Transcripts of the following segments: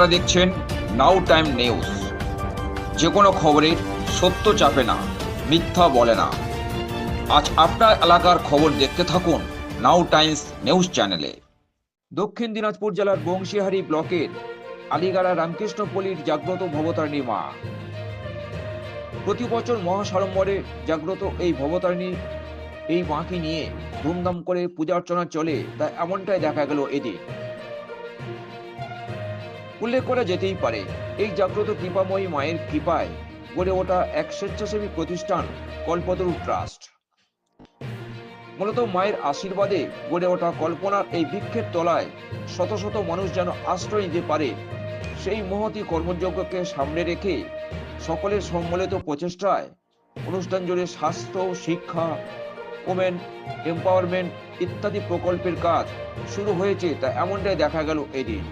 আপনারা দেখছেন নাও time news. যে কোনো খবরের সত্য চাপে না, মিথ্যা বলে না। আজ আপনার এলাকার খবর দেখতে থাকুন নাও টাইমস নিউজ চ্যানেলে। দক্ষিণ দিনাজপুর জেলার বংশীহারি ব্লকের আলিগাড়া রামকৃষ্ণপল্লীর জাগ্রত ভবতারিণী মা। প্রতি বছর মহাসাড়ম্বরে জাগ্রত এই ভবতারিণী এই মাকে নিয়ে ধুমধাম করে পূজা অর্চনা চলে, তা এমনটাই দেখা গেল এদিন। উল্লেখ করা যেতেই পারে, এই জাগ্রত কৃপাময়ী মায়ের কৃপায় গড়ে ওঠা এক স্বেচ্ছাসেবী প্রতিষ্ঠান কল্পতরু ট্রাস্ট। মূলত মায়ের আশীর্বাদে গড়ে ওঠা কল্পনার এই বৃক্ষের তলায় শত শত মানুষ যেন আশ্রয় নিতে পারে, সেই মহতী কর্মযজ্ঞকে সামনে রেখে সকলের সম্মিলিত প্রচেষ্টায় অনুষ্ঠান জুড়ে স্বাস্থ্য, শিক্ষা, ওমেন এম্পাওয়ারমেন্ট ইত্যাদি প্রকল্পের কাজ শুরু হয়েছে, তা এমনটাই দেখা গেল এদিন।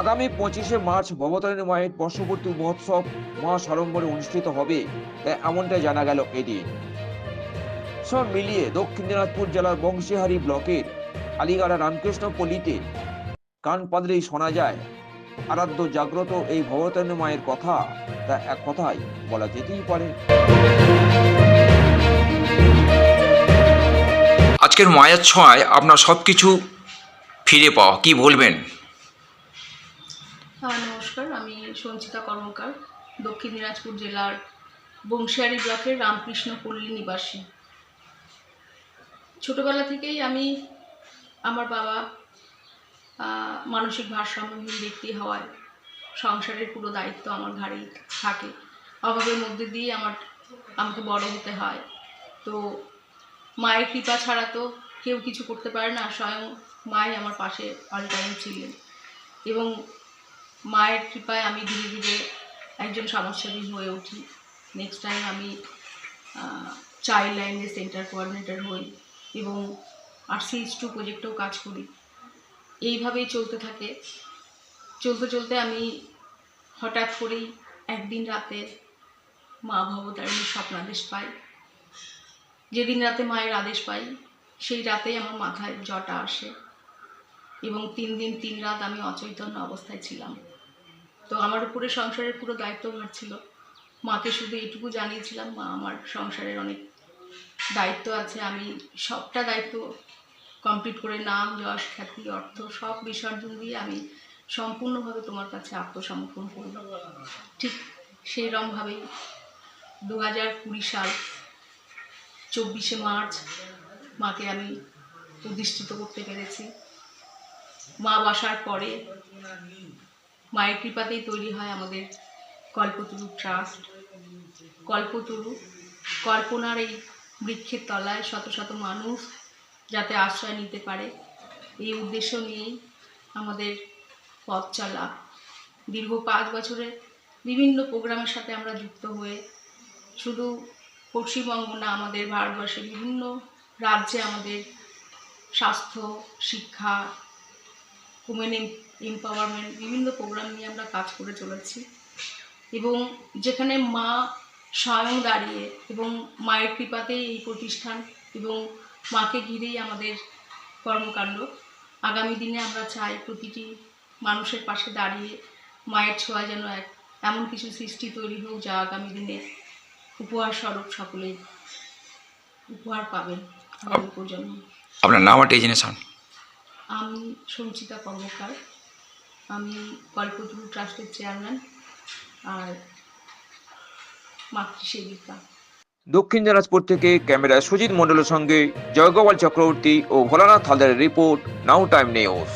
আগামী 25শে মার্চ ভবতারিণী মায়ের বর্ষপূর্তি মহোৎসব মহাসাড়ম্বরে অনুষ্ঠিত হবে, তাই এমনটাই জানা গেল এদিন। সব মিলিয়ে দক্ষিণ দিনাজপুর জেলার বংশীহারি ব্লকের আলিগাড়া রামকৃষ্ণপল্লীতে কান পাতলেই শোনা যায় আরাধ্য জাগ্রত এই ভবতারিণী মায়ের কথা, তা এক কথাই বলা যেতেই পারে। আজকের মায়ের ছোঁয়ায় আপনার সবকিছু ফিরে পাওয়া, কি বলবেন? নমস্কার, আমি সঞ্চিতা কর্মকার, দক্ষিণ দিনাজপুর জেলার বংশীহারি ব্লকের রামকৃষ্ণপল্লী নিবাসী। ছোটবেলা থেকেই আমার বাবা মানসিক ভারসাম্যহীন ব্যক্তি হওয়ায় সংসারের পুরো দায়িত্ব আমার ঘাড়েই থাকে। অভাবের মধ্যে দিয়ে আমাকে বড় হতে হয়। তো মায়ের কৃপা ছাড়া তো কেউ কিছু করতে পারে না, স্বয়ং মাই আমার পাশে অল টাইম ছিলেন। এবং মায়ের কৃপায় আমি ধীরে ধীরে একজন সমাজসেবী হয়ে উঠি। নেক্সট টাইম আমি চাইল্ড লাইনের সেন্টার কোঅর্ডিনেটর হই এবং RCH2 প্রজেক্টেও কাজ করি। এইভাবেই চলতে থাকে। চলতে আমি হঠাৎ করেই একদিন রাতে মা ভবতারিণীর স্বপ্নাদেশ পাই। যেদিন রাতে মায়ের আদেশ পাই, সেই রাতেই আমার মাথায় জটা আসে এবং 3 দিন 3 রাত আমি অচৈতন্য অবস্থায় ছিলাম। তো আমার উপরে সংসারের পুরো দায়িত্বভার ছিল। মাকে শুধু এইটুকু জানিয়েছিলাম, মা, আমার সংসারের অনেক দায়িত্ব আছে, আমি সবটা দায়িত্ব কমপ্লিট করে নাম, যশ, খ্যাতি, অর্থ সব বিসর্জন দিয়ে আমি সম্পূর্ণভাবে তোমার কাছে আত্মসমর্পণ করব। ঠিক সেইরকমভাবেই 2020 সাল 24শে মার্চ মাকে আমি প্রতিষ্ঠিত করতে পেরেছি। মা বাসার পরে মায়ের কৃপাতেই তৈরি হয় আমাদের কল্পতরু ট্রাস্ট। কল্পতরু কল্পনার এই বৃক্ষের তলায় শত শত মানুষ যাতে আশ্রয় নিতে পারে, এই উদ্দেশ্য নিয়েই আমাদের পথ চলা। দীর্ঘ 5 বছরের বিভিন্ন প্রোগ্রামের সাথে আমরা যুক্ত হয়ে শুধু পশ্চিমবঙ্গ না, আমাদের ভারতবর্ষের বিভিন্ন রাজ্যে আমাদের স্বাস্থ্য, শিক্ষা, ওমেন এম্পাওয়ারমেন্ট বিভিন্ন প্রোগ্রাম নিয়ে আমরা কাজ করে চলেছি। এবং যেখানে মা স্বয়ং দাঁড়িয়ে এবং মায়ের কৃপাতেই এই প্রতিষ্ঠান এবং মাকে ঘিরেই আমাদের কর্মকাণ্ড। আগামী দিনে আমরা চাই প্রতিটি মানুষের পাশে দাঁড়িয়ে মায়ের ছোঁয়া যেন এমন কিছু সৃষ্টি তৈরি হোক, যা আগামী দিনে উপহার স্বরূপ সকলেই উপহার পাবেন আমাদের প্রজন্ম। আপনার নাম আর ডেজিনেশন? আমি সঞ্চিতা কর্মকার, আমি কল্পতরু ট্রাস্টের চেয়ারম্যান আর মাতৃসেবিকা। দক্ষিণ দিনাজপুর থেকে ক্যামেরায় সুজিত মণ্ডলের সঙ্গে জয়গোপাল চক্রবর্তী ও ভোলানাথ হালদারের রিপোর্ট, নাও টাইম নিউজ।